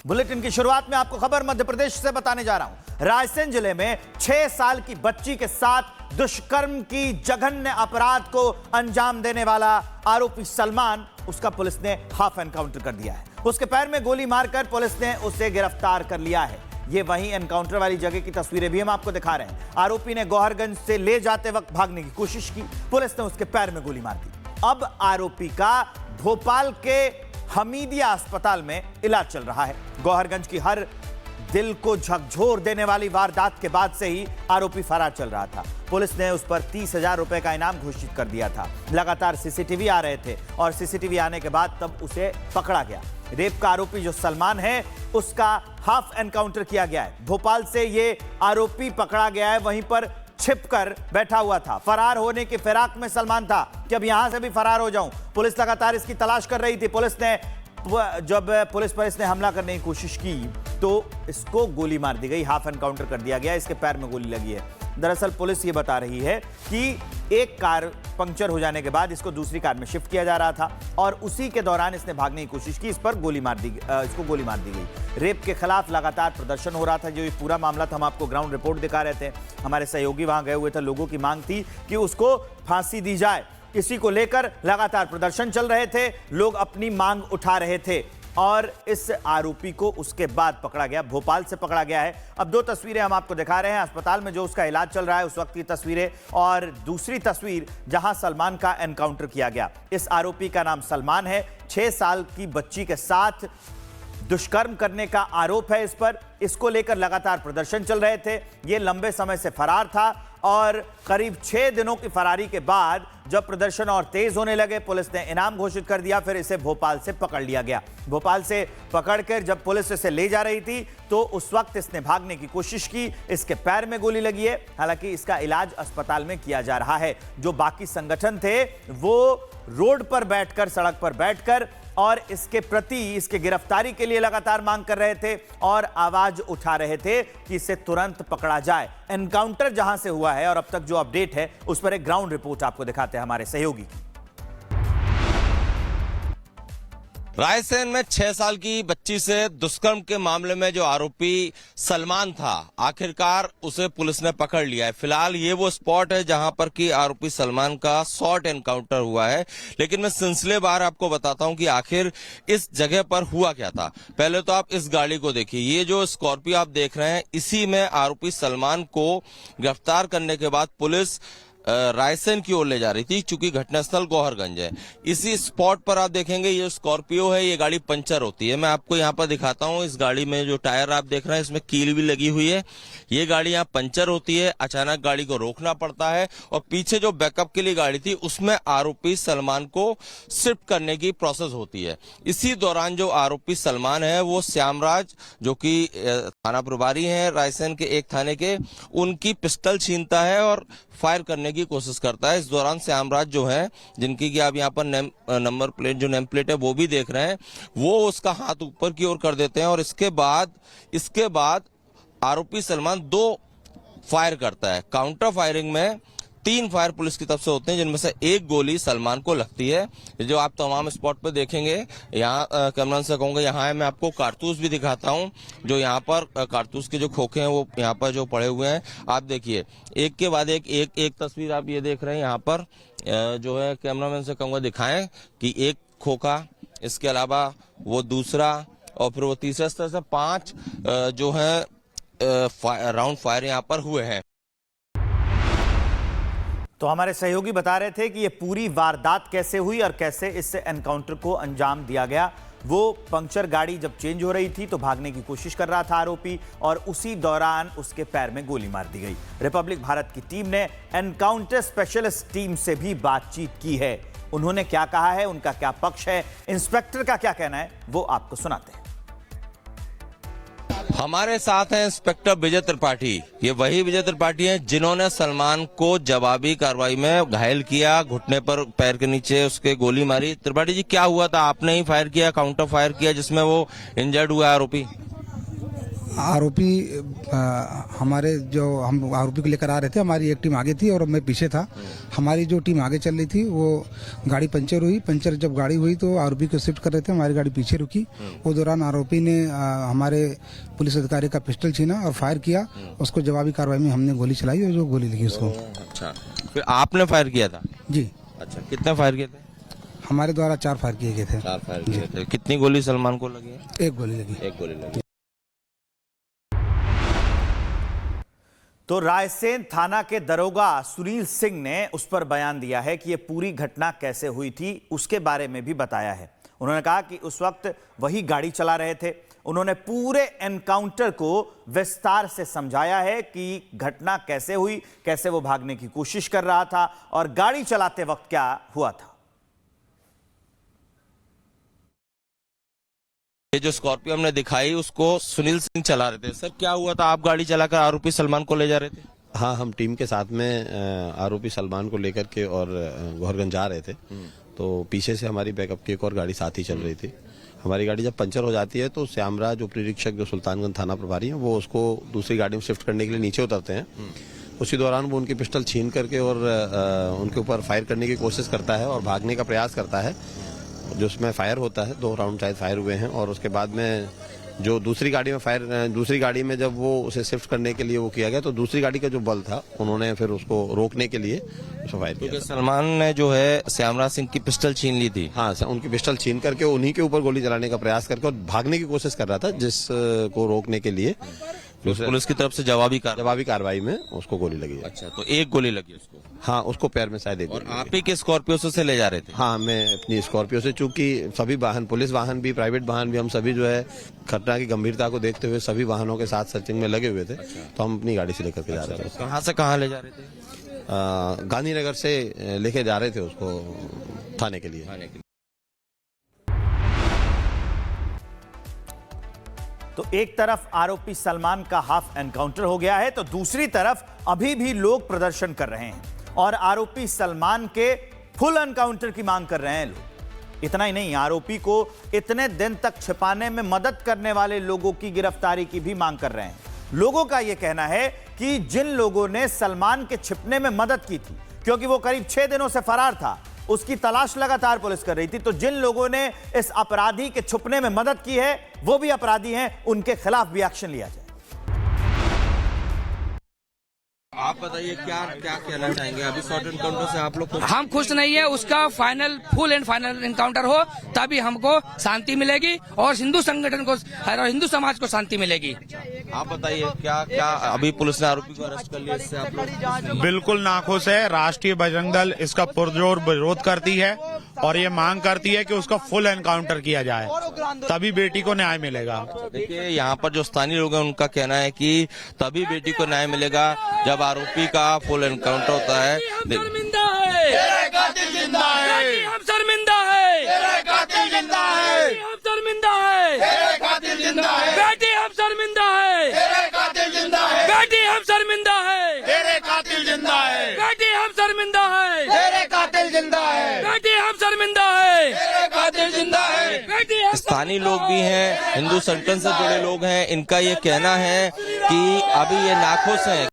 Bulletin की शुरुआत में आपको खबर मध्य प्रदेश से बताने जा रहा हूं। रायसेन जिले में 6 साल की बच्ची के साथ दुष्कर्म की जघन्य अपराध को अंजाम देने वाला आरोपी सलमान, उसका पुलिस ने हाफ एनकाउंटर कर दिया है। उसके पैर में गोली मारकर पुलिस ने उसे गिरफ्तार कर लिया है। ये वही एनकाउंटर वाली जगह की तस्वीरें भी हम आपको दिखा रहे हैं। आरोपी ने गौहरगंज से ले जाते वक्त भागने की कोशिश की, पुलिस ने उसके पैर में गोली मार दी। अब आरोपी का भोपाल के हमीदिया अस्पताल में इलाज चल रहा है। गौहरगंज की हर दिल को झकझोर देने वाली वारदात के बाद से ही आरोपी फरार चल रहा था। पुलिस ने उस पर 30,000 रुपए का इनाम घोषित कर दिया था। लगातार सीसीटीवी आ रहे थे और सीसीटीवी आने के बाद तब उसे पकड़ा गया। रेप का आरोपी जो सलमान है, उसका हाफ एनकाउंटर किया गया है। भोपाल से ये आरोपी पकड़ा गया है, वहीं पर छिपकर बैठा हुआ था। फरार होने की फिराक में सलमान था कि अब यहां से भी फरार हो जाऊं। पुलिस लगातार इसकी तलाश कर रही थी। जब पुलिस पर इसने हमला करने की कोशिश की तो इसको गोली मार दी गई, हाफ एनकाउंटर कर दिया गया। इसके पैर में गोली लगी है। दरअसल पुलिस ये बता रही है कि एक कार पंक्चर हो जाने के बाद इसको दूसरी कार में शिफ्ट किया जा रहा था और उसी के दौरान इसने भागने की कोशिश की, इसको गोली मार दी गई। रेप के खिलाफ लगातार प्रदर्शन हो रहा था। जो ये पूरा मामला था, हम आपको ग्राउंड रिपोर्ट दिखा रहे थे। हमारे सहयोगी वहां गए हुए थे। लोगों की मांग थी कि उसको फांसी दी जाए। इसी को लेकर लगातार प्रदर्शन चल रहे थे, लोग अपनी मांग उठा रहे थे और इस आरोपी को उसके बाद पकड़ा गया। भोपाल से पकड़ा गया है। अब 2 तस्वीरें हम आपको दिखा रहे हैं, अस्पताल में जो उसका इलाज चल रहा है उस वक्त की तस्वीरें, और दूसरी तस्वीर जहां सलमान का एनकाउंटर किया गया। इस आरोपी का नाम सलमान है। 6 साल की बच्ची के साथ दुष्कर्म करने का आरोप है इस पर। इसको लेकर लगातार प्रदर्शन चल रहे थे। यह लंबे समय से फरार था और करीब 6 दिनों की फरारी के बाद जब प्रदर्शन और तेज होने लगे, पुलिस ने इनाम घोषित कर दिया। फिर इसे भोपाल से पकड़ लिया गया। भोपाल से पकड़कर जब पुलिस इसे ले जा रही थी तो उस वक्त इसने भागने की कोशिश की। इसके पैर में गोली लगी है। हालांकि इसका इलाज अस्पताल में किया जा रहा है। जो बाकी संगठन थे वो रोड पर बैठकर, सड़क पर बैठकर और इसके प्रति, इसके गिरफ्तारी के लिए लगातार मांग कर रहे थे और आवाज उठा रहे थे कि इसे तुरंत पकड़ा जाए। एनकाउंटर जहां से हुआ है और अब तक जो अपडेट है उस पर एक ग्राउंड रिपोर्ट आपको दिखाते हैं हमारे सहयोगी। रायसेन में 6 साल की बच्ची से दुष्कर्म के मामले में जो आरोपी सलमान था, आखिरकार उसे पुलिस ने पकड़ लिया है। फिलहाल ये वो स्पॉट है जहां पर कि आरोपी सलमान का शॉर्ट एनकाउंटर हुआ है। लेकिन मैं सिलसिलेवार आपको बताता हूं कि आखिर इस जगह पर हुआ क्या था। पहले तो आप इस गाड़ी को देखिए। ये जो स्कॉर्पियो आप देख रहे हैं, इसी में आरोपी सलमान को गिरफ्तार करने के बाद पुलिस रायसेन की ओर ले जा रही थी, चूंकि घटनास्थल गौहरगंज है। इसी स्पॉट पर आप देखेंगे ये स्कॉर्पियो है, ये गाड़ी पंचर होती है। मैं आपको यहाँ पर दिखाता हूँ। इस गाड़ी में जो टायर आप देख रहे हैं, इसमें कील भी लगी हुई है। ये गाड़ी यहाँ पंचर होती है। अचानक गाड़ी को रोकना पड़ता है और पीछे जो बैकअप के लिए गाड़ी थी उसमें आरोपी सलमान को शिफ्ट करने की प्रोसेस होती है। इसी दौरान जो आरोपी सलमान है वो श्यामराज, जो कि थाना प्रभारी है रायसेन के एक थाने के, उनकी पिस्टल छीनता है और फायर करने की कोशिश करता है। इस दौरान श्यामराज जो है, जिनकी कि आप यहाँ पर नंबर प्लेट, जो नेम प्लेट है वो भी देख रहे हैं, वो उसका हाथ ऊपर की ओर कर देते हैं और इसके बाद आरोपी सलमान 2 फायर करता है। काउंटर फायरिंग में 3 फायर पुलिस की तरफ से होते हैं, जिनमें से 1 गोली सलमान को लगती है। जो आप तमाम स्पॉट पर देखेंगे, यहाँ कैमरामैन से कहूंगा, यहाँ है, मैं आपको कारतूस भी दिखाता हूँ। जो यहाँ पर कारतूस के जो खोखे हैं वो यहाँ पर जो पड़े हुए हैं, आप देखिए। एक के बाद एक तस्वीर आप ये देख रहे हैं। यहाँ पर जो है कैमरामैन से कहूंगा दिखाएं कि एक खोखा, इसके अलावा वो दूसरा और फिर वो तीसरा, इस तरह से 5 जो है राउंड फायर यहाँ पर हुए हैं। तो हमारे सहयोगी बता रहे थे कि ये पूरी वारदात कैसे हुई और कैसे इस एनकाउंटर को अंजाम दिया गया। वो पंक्चर गाड़ी जब चेंज हो रही थी तो भागने की कोशिश कर रहा था आरोपी और उसी दौरान उसके पैर में गोली मार दी गई। रिपब्लिक भारत की टीम ने एनकाउंटर स्पेशलिस्ट टीम से भी बातचीत की है। उन्होंने क्या कहा है, उनका क्या पक्ष है, इंस्पेक्टर का क्या कहना है, वो आपको सुनाते हैं। हमारे साथ हैं इंस्पेक्टर विजय त्रिपाठी। ये वही विजय त्रिपाठी हैं जिन्होंने सलमान को जवाबी कार्रवाई में घायल किया, घुटने पर, पैर के नीचे उसके गोली मारी। त्रिपाठी जी, क्या हुआ था? आपने ही फायर किया, काउंटर फायर किया, जिसमें वो इंजर्ड हुआ आरोपी? आरोपी हमारे जो हम आरोपी को लेकर आ रहे थे, हमारी एक टीम आगे थी और मैं पीछे था। हमारी जो टीम आगे चल रही थी वो गाड़ी पंचर हुई। पंचर जब गाड़ी हुई तो आरोपी को शिफ्ट कर रहे थे, हमारी गाड़ी पीछे रुकी। वो दौरान आरोपी ने हमारे पुलिस अधिकारी का पिस्टल छीना और फायर किया। उसको जवाबी कार्रवाई में हमने गोली चलाई और जो गोली लगी उसको। अच्छा, फिर आपने फायर किया था? जी। अच्छा, कितने फायर किए थे? हमारे द्वारा 4 फायर किए गए थे। 4 फायर किए थे। कितनी गोली सलमान को लगी है? 1 गोली लगी। 1 गोली लगी। तो रायसेन थाना के दरोगा सुनील सिंह ने उस पर बयान दिया है कि यह पूरी घटना कैसे हुई थी, उसके बारे में भी बताया है। उन्होंने कहा कि उस वक्त वही गाड़ी चला रहे थे। उन्होंने पूरे एनकाउंटर को विस्तार से समझाया है कि घटना कैसे हुई, कैसे वो भागने की कोशिश कर रहा था और गाड़ी चलाते वक्त क्या हुआ था। ये जो स्कॉर्पियो हमने दिखाई उसको सुनील सिंह चला रहे थे। सर, क्या हुआ था? आप गाड़ी चलाकर आरोपी सलमान को ले जा रहे थे? हाँ, हम टीम के साथ में आरोपी सलमान को लेकर के और गौरगंज जा रहे थे। तो पीछे से हमारी बैकअप की एक और गाड़ी साथ ही चल रही थी। हमारी गाड़ी जब पंचर हो जाती है तो श्यामराज उपरी निरीक्षक जो सुल्तानगंज थाना प्रभारी हैं, वो उसको दूसरी गाड़ी में शिफ्ट करने के लिए नीचे उतरते हैं। उसी दौरान वो उनकी पिस्टल छीन करके और उनके ऊपर फायर करने की कोशिश करता है और भागने का प्रयास करता है। जो उसमें फायर होता है, 2 राउंड शायद फायर हुए हैं। और उसके बाद में जो दूसरी गाड़ी में जब वो उसे शिफ्ट करने के लिए वो किया गया तो दूसरी गाड़ी का जो बल था उन्होंने फिर उसको रोकने के लिए उसको फायर किया। सलमान ने जो है श्यामराज सिंह की पिस्टल छीन ली थी। हाँ, उनकी पिस्टल छीन करके उन्हीं के ऊपर गोली चलाने का प्रयास करके और भागने की कोशिश कर रहा था, जिसको रोकने के लिए पुलिस की तरफ से जवाबी कार्रवाई में उसको गोली लगी। अच्छा, तो 1 गोली लगी उसको? हाँ, उसको पैर में शायद 1 और आप ही के स्कॉर्पियो से ले जा रहे थे? हाँ, मैं अपनी स्कॉर्पियो से, चूंकि सभी वाहन, पुलिस वाहन भी, प्राइवेट वाहन भी, हम सभी जो है घटना की गंभीरता को देखते हुए सभी वाहनों के साथ सर्चिंग में लगे हुए थे। तो हम अपनी गाड़ी से लेकर के जा रहे थे। कहाँ से कहाँ ले जा रहे थे? गांधीनगर से लेके जा रहे थे उसको थाने के लिए। तो एक तरफ आरोपी सलमान का हाफ एनकाउंटर हो गया है तो दूसरी तरफ अभी भी लोग प्रदर्शन कर रहे हैं और आरोपी सलमान के फुल एनकाउंटर की मांग कर रहे हैं लोग। इतना ही नहीं, आरोपी को इतने दिन तक छिपाने में मदद करने वाले लोगों की गिरफ्तारी की भी मांग कर रहे हैं। लोगों का यह कहना है कि जिन लोगों ने सलमान के छिपने में मदद की थी, क्योंकि वो करीब 6 दिनों से फरार था, उसकी तलाश लगातार पुलिस कर रही थी, तो जिन लोगों ने इस अपराधी के छुपने में मदद की है वो भी अपराधी हैं, उनके खिलाफ भी एक्शन लिया जाए। आप बताइए क्या कहना चाहेंगे? अभी शॉर्ट एनकाउंटर से आप लोग हम खुश नहीं है। उसका फुल एंड फाइनल एनकाउंटर हो तभी हमको शांति मिलेगी और हिंदू संगठन को और हिंदू समाज को शांति मिलेगी। आप बताइए क्या अभी पुलिस ने आरोपी को अरेस्ट कर लिया, इससे आप लोग? बिल्कुल नाखुश है। राष्ट्रीय बजरंग दल इसका पुरजोर विरोध करती है और ये मांग करती है कि उसका फुल एनकाउंटर किया जाए, तभी बेटी को न्याय मिलेगा। देखिए, यहाँ पर जो स्थानीय लोग हैं उनका कहना है कि तभी बेटी को न्याय मिलेगा जब आरोपी का फुल एनकाउंटर होता है। हम शर्मिंदा है, तेरे कातिल जिंदा है। हम शर्मिंदा है, तेरे कातिल जिंदा है। हम शर्मिंदा है, तेरे कातिल जिंदा है। बेटी हम शर्मिंदा है, तेरे कातिल जिंदा है। बेटी हम शर्मिंदा है, तेरे कातिल जिंदा है। बेटी हम शर्मिंदा है, तेरे कातिल जिंदा है। बेटी हम शर्मिंदा है, तेरे कातिल जिंदा है। बेटी हम। स्थानीय लोग भी हैं, हिंदू संगठन से जुड़े लोग हैं, इनका ये कहना है कि अभी ये नाखुश हैं।